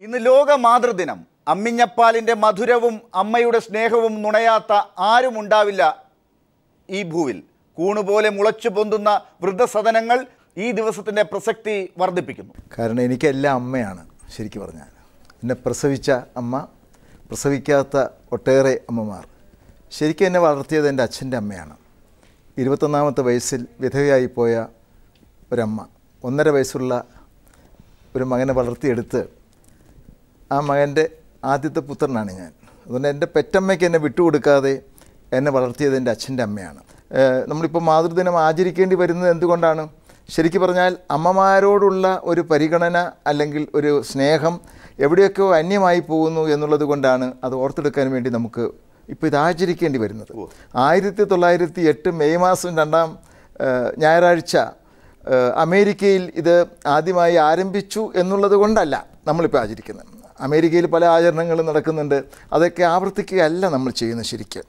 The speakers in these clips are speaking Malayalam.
ഇന്ന് ലോക മാതൃദിനം. അമ്മിഞ്ഞപ്പാലിൻ്റെ മധുരവും അമ്മയുടെ സ്നേഹവും നുണയാത്ത ആരും ഉണ്ടാവില്ല ഈ ഭൂവിൽ. കൂണുപോലെ മുളച്ചു പൊന്തുന്ന വൃദ്ധസദനങ്ങൾ ഈ ദിവസത്തിൻ്റെ പ്രസക്തി വർദ്ധിപ്പിക്കുന്നു. കാരണം എനിക്കെല്ലാം അമ്മയാണ്. ശരിക്കും പറഞ്ഞാൽ എന്നെ പ്രസവിച്ച അമ്മ, പ്രസവിക്കാത്ത ഒട്ടേറെ അമ്മമാർ. ശരിക്കും എന്നെ വളർത്തിയത് എൻ്റെ അച്ഛൻ്റെ അമ്മയാണ്. 21ാമത്തെ വയസ്സിൽ വിധവയായി പോയ ഒരമ്മ 1.5 വയസ്സുള്ള ഒരു മകനെ വളർത്തിയെടുത്ത് ആ മകൻ്റെ ആദ്യത്തെ പുത്രനാണ് ഞാൻ. അതുകൊണ്ട് എൻ്റെ പെറ്റമ്മയ്ക്ക് എന്നെ വിട്ടുകൊടുക്കാതെ എന്നെ വളർത്തിയത് എൻ്റെ അച്ഛൻ്റെ അമ്മയാണ്. നമ്മളിപ്പോൾ മാതൃദിനം ആചരിക്കേണ്ടി വരുന്നത് എന്തുകൊണ്ടാണ്? ശരിക്കും പറഞ്ഞാൽ അമ്മമാരോടുള്ള ഒരു പരിഗണന അല്ലെങ്കിൽ ഒരു സ്നേഹം എവിടെയൊക്കെയോ അന്യമായി പോകുന്നു എന്നുള്ളത് കൊണ്ടാണ് അത് ഓർത്തെടുക്കാൻ വേണ്ടി നമുക്ക് ഇപ്പോൾ ഇത് ആചരിക്കേണ്ടി വരുന്നത്. 1908 മെയ് മാസം 2-ാം ഞായറാഴ്ച അമേരിക്കയിൽ ഇത് ആദ്യമായി ആരംഭിച്ചു എന്നുള്ളത് കൊണ്ടല്ല നമ്മളിപ്പോൾ ആചരിക്കുന്നത്. അമേരിക്കയിൽ പല ആചരണങ്ങളും നടക്കുന്നുണ്ട്. അതൊക്കെ ആവർത്തിക്കുകയല്ല നമ്മൾ ചെയ്യുന്നത്. ശരിക്കും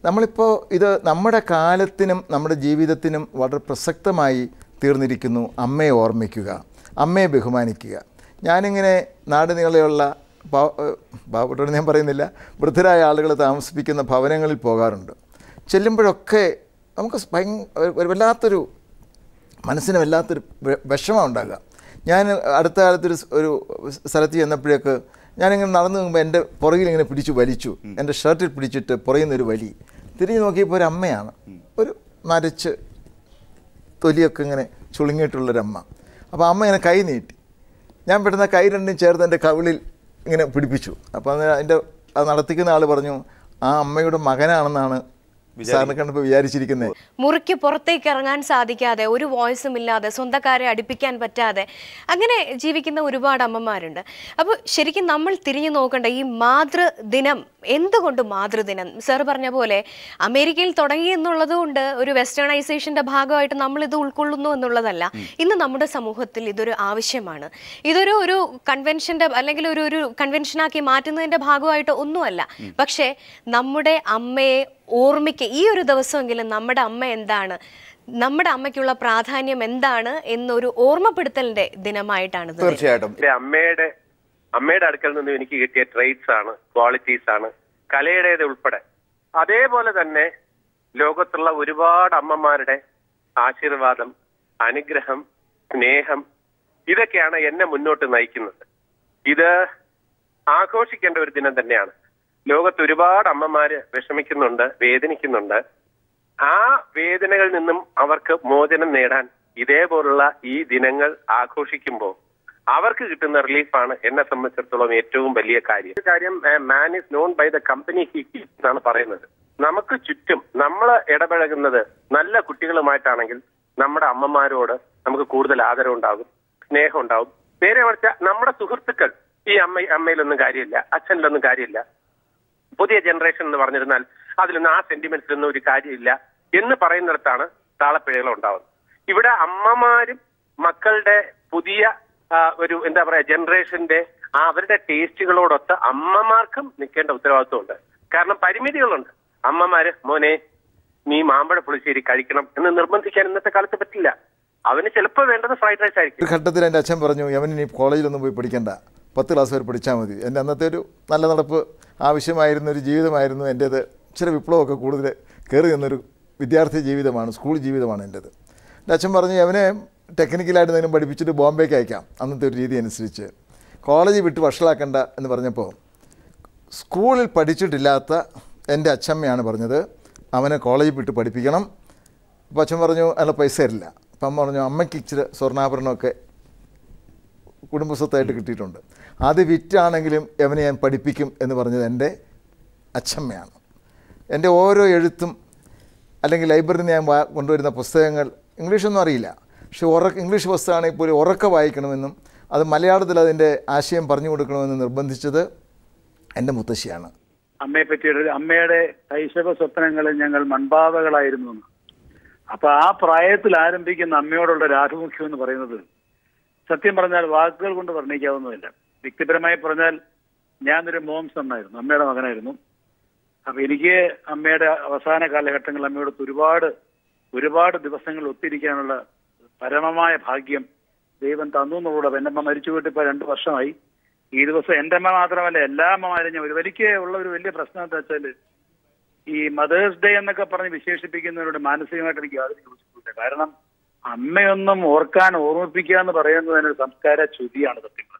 നമ്മളിപ്പോൾ ഇത് നമ്മുടെ കാലത്തിനും നമ്മുടെ ജീവിതത്തിനും വളരെ പ്രസക്തമായി തീർന്നിരിക്കുന്നു. അമ്മയെ ഓർമ്മിക്കുക, അമ്മയെ ബഹുമാനിക്കുക. ഞാനിങ്ങനെ നാട് നീളെയുള്ള പാവപ്പെട്ടവർ ഞാൻ പറയുന്നില്ല, വൃദ്ധരായ ആളുകൾ താമസിപ്പിക്കുന്ന ഭവനങ്ങളിൽ പോകാറുണ്ട്. ചെല്ലുമ്പോഴൊക്കെ നമുക്ക് വല്ലാത്തൊരു മനസ്സിന് വല്ലാത്തൊരു വിഷമം ഉണ്ടാകുക. ഞാൻ അടുത്ത കാലത്തൊരു സ്ഥലത്ത് ചെന്നപ്പോഴേക്ക് ഞാനിങ്ങനെ നടന്നു പോകുമ്പോൾ എൻ്റെ പുറകിലിങ്ങനെ പിടിച്ചു വലിച്ചു. എൻ്റെ ഷർട്ടിൽ പിടിച്ചിട്ട് പുറയുന്നൊരു വലി. തിരിഞ്ഞു നോക്കിയപ്പോൾ ഒരു അമ്മയാണ്, ഒരു നരച്ച് തൊലിയൊക്കെ ഇങ്ങനെ ചുളുങ്ങിയിട്ടുള്ളൊരമ്മ. അപ്പോൾ അമ്മ ഇങ്ങനെ കൈ നീട്ടി. ഞാൻ പെട്ടെന്ന് കൈ രണ്ടും ചേർത്ത് എൻ്റെ കവിളിൽ ഇങ്ങനെ പിടിപ്പിച്ചു. അപ്പോൾ അത് നടത്തിക്കുന്ന ആൾ പറഞ്ഞു, ആ അമ്മയുടെ മകനാണെന്നാണ് സാറിനെ കണ്ടപ്പോൾ വിചാരിച്ചിരിക്കുന്നത്. മുറിക്ക് പുറത്തേക്ക് ഇറങ്ങാൻ സാധിക്കാതെ, ഒരു വോയിസും ഇല്ലാതെ, സ്വന്തക്കാരെ അടുപ്പിക്കാൻ പറ്റാതെ അങ്ങനെ ജീവിക്കുന്ന ഒരുപാട് അമ്മമാരുണ്ട്. അപ്പോൾ ശരിക്കും നമ്മൾ തിരിഞ്ഞു നോക്കേണ്ട ഈ മാതൃദിനം, എന്തുകൊണ്ട് മാതൃദിനം? സാർ പറഞ്ഞ പോലെ അമേരിക്കയിൽ തുടങ്ങി എന്നുള്ളത് കൊണ്ട് ഒരു വെസ്റ്റേണൈസേഷൻ്റെ ഭാഗമായിട്ട് നമ്മൾ ഇത് ഉൾക്കൊള്ളുന്നു എന്നുള്ളതല്ല. ഇന്ന് നമ്മുടെ സമൂഹത്തിൽ ഇതൊരു ആവശ്യമാണ്. ഇതൊരു കൺവെൻഷൻ്റെ അല്ലെങ്കിൽ ഒരു കൺവെൻഷനാക്കി മാറ്റുന്നതിൻ്റെ ഭാഗമായിട്ട് ഒന്നുമല്ല. പക്ഷേ നമ്മുടെ അമ്മയെ ഓർമ്മിക്കുക, ഈ ഒരു ദിവസമെങ്കിലും നമ്മുടെ അമ്മ എന്താണ്, നമ്മുടെ അമ്മയ്ക്കുള്ള പ്രാധാന്യം എന്താണ് എന്നൊരു ഓർമ്മപ്പെടുത്തലിന്റെ ദിനമായിട്ടാണ്. തീർച്ചയായിട്ടും അമ്മയുടെ അടുക്കൽ നിന്നും എനിക്ക് കിട്ടിയ ട്രേറ്റ്സ് ആണ്, ക്വാളിറ്റീസ് ആണ്, കലയുടേത് ഉൾപ്പെടെ. അതേപോലെ തന്നെ ലോകത്തുള്ള ഒരുപാട് അമ്മമാരുടെ ആശീർവാദം, അനുഗ്രഹം, സ്നേഹം, ഇതൊക്കെയാണ് എന്നെ മുന്നോട്ട് നയിക്കുന്നത്. ഇത് ആഘോഷിക്കേണ്ട ഒരു ദിനം തന്നെയാണ്. ലോകത്ത് ഒരുപാട് അമ്മമാര് വിഷമിക്കുന്നുണ്ട്, വേദനിക്കുന്നുണ്ട്. ആ വേദനകളിൽ നിന്നും അവർക്ക് മോചനം നേടാൻ ഇതേപോലുള്ള ഈ ദിനങ്ങൾ ആഘോഷിക്കുമ്പോൾ അവർക്ക് കിട്ടുന്ന റിലീഫാണ് എന്നെ സംബന്ധിച്ചിടത്തോളം ഏറ്റവും വലിയ കാര്യം. Man is known by the company he keeps എന്നാണ് പറയുന്നത്. നമുക്ക് ചുറ്റും നമ്മൾ ഇടപഴകുന്നത് നല്ല കുട്ടികളുമായിട്ടാണെങ്കിൽ നമ്മുടെ അമ്മമാരോട് നമുക്ക് കൂടുതൽ ആദരവ് ഉണ്ടാകും, സ്നേഹം ഉണ്ടാകും. നേരെ മറിച്ച് നമ്മുടെ സുഹൃത്തുക്കൾ, ഈ അമ്മയിലൊന്നും കാര്യമില്ല, അച്ഛനിലൊന്നും കാര്യമില്ല, പുതിയ ജനറേഷൻ എന്ന് പറഞ്ഞിരുന്നാൽ അതിലൊന്നും ആ സെന്റിമെന്റ്സിലൊന്നും ഒരു കാര്യമില്ല എന്ന് പറയുന്നിടത്താണ് താളപ്പിഴകൾ ഉണ്ടാവുന്നത്. ഇവിടെ അമ്മമാരും മക്കളുടെ പുതിയ ഒരു എന്താ പറയാ ജനറേഷന്റെ അവരുടെ ടേസ്റ്റുകളോടൊത്ത് അമ്മമാർക്കും നിൽക്കേണ്ട ഉത്തരവാദിത്വമുണ്ട്. കാരണം പരിമിതികളുണ്ട്. അമ്മമാര് മോനെ നീ മാമ്പഴ പുളിശ്ശേരി കഴിക്കണം എന്ന് നിർബന്ധിക്കാൻ ഇന്നത്തെ കാലത്ത് പറ്റില്ല. അവന് ചിലപ്പോൾ വേണ്ടത് ഫ്രൈഡ് റൈസ് ആയിരിക്കും. ഒരു ഘട്ടത്തിൽ എൻ്റെ അച്ഛൻ പറഞ്ഞു, അവൻ ഇനി കോളേജിലൊന്നും പോയി പഠിക്കണ്ട, 10 ക്ലാസ് വരെ പഠിച്ചാൽ മതി. എൻ്റെ അന്നത്തെ ഒരു നല്ല നടപ്പ് ആവശ്യമായിരുന്ന ഒരു ജീവിതമായിരുന്നു എൻ്റേത്. ഇച്ചിരി വിപ്ലവമൊക്കെ കൂടുതൽ കയറി നിന്നൊരു വിദ്യാർത്ഥി ജീവിതമാണ്, സ്കൂൾ ജീവിതമാണ് എൻ്റേത്. എൻ്റെ അച്ഛൻ പറഞ്ഞു, അവനെ ടെക്നിക്കലായിട്ട് എന്തെങ്കിലും പഠിപ്പിച്ചിട്ട് ബോംബെക്ക് അയക്കാം, അന്നത്തെ ഒരു രീതി അനുസരിച്ച്. കോളേജ് വിട്ട് വഷളാക്കണ്ട എന്ന് പറഞ്ഞപ്പോൾ സ്കൂളിൽ പഠിച്ചിട്ടില്ലാത്ത എൻ്റെ അച്ഛമ്മയാണ് പറഞ്ഞത്, അവനെ കോളേജിൽ വിട്ട് പഠിപ്പിക്കണം. അപ്പോൾ അച്ഛൻ പറഞ്ഞു, അല്ല പൈസ തരില്ല. അപ്പം അമ്മ പറഞ്ഞു, അമ്മയ്ക്ക് ഇച്ചിരി സ്വർണ്ണാഭരണമൊക്കെ കുടുംബസ്വത്തായിട്ട് കിട്ടിയിട്ടുണ്ട്, അത് വിറ്റാണെങ്കിലും അവനെ ഞാൻ പഠിപ്പിക്കും എന്ന് പറഞ്ഞത് എൻ്റെ അച്ഛമ്മയാണ്. എൻ്റെ ഓരോ എഴുത്തും അല്ലെങ്കിൽ ലൈബ്രറിയിൽ നിന്ന് ഞാൻ കൊണ്ടുവരുന്ന പുസ്തകങ്ങൾ ഇംഗ്ലീഷൊന്നും അറിയില്ല, പക്ഷേ ഇംഗ്ലീഷ് പുസ്തകമാണെങ്കിൽ പോലും ഉറക്കെ വായിക്കണമെന്നും അത് മലയാളത്തിൽ അതിൻ്റെ ആശയം പറഞ്ഞു കൊടുക്കണമെന്ന് നിർബന്ധിച്ചത് എൻ്റെ മുത്തശ്ശിയാണ്. അമ്മയെ പറ്റിയിട്ട് അമ്മയുടെ ശൈശവ സ്വപ്നങ്ങൾ ഞങ്ങൾ മൺപാതകളായിരുന്നു. അപ്പോൾ ആ പ്രായത്തിൽ ആരംഭിക്കുന്ന അമ്മയോടുള്ള ഒരു ആഭിമുഖ്യം എന്ന് പറയുന്നത് സത്യം പറഞ്ഞാൽ വാക്കുകൾ കൊണ്ട് വർണ്ണിക്കാവുന്നതല്ല. വ്യക്തിപരമായി പറഞ്ഞാൽ ഞാനൊരു മോംസ് എന്നായിരുന്നു, അമ്മയുടെ മകനായിരുന്നു. അപ്പം എനിക്ക് അമ്മയുടെ അവസാന കാലഘട്ടങ്ങളിൽ അമ്മയോടൊത്ത് ഒരുപാട് ദിവസങ്ങൾ ഒത്തിരിക്കാനുള്ള പരമമായ ഭാഗ്യം ദൈവം തന്നു എന്നുകൂടെ. എൻ്റെ അമ്മ മരിച്ചു പോയിട്ട് ഇപ്പോൾ 2 വർഷമായി. ഈ ദിവസം എൻ്റെ അമ്മ മാത്രമല്ല എല്ലാ അമ്മമാരും ഞാൻ എനിക്ക് ഉള്ള ഒരു വലിയ പ്രശ്നം എന്താ വെച്ചാല് ഈ മദേഴ്സ് ഡേ എന്നൊക്കെ പറഞ്ഞ് വിശേഷിപ്പിക്കുന്നവരോട് മാനസികമായിട്ട് എനിക്ക് യാതൊരു യോജിപ്പില്ല. കാരണം അമ്മയൊന്നും ഓർക്കാൻ ഓർമ്മിപ്പിക്കുക എന്ന് പറയുന്നത് തന്നെ ഒരു സംസ്കാര ചുതിയാണ് സത്യം.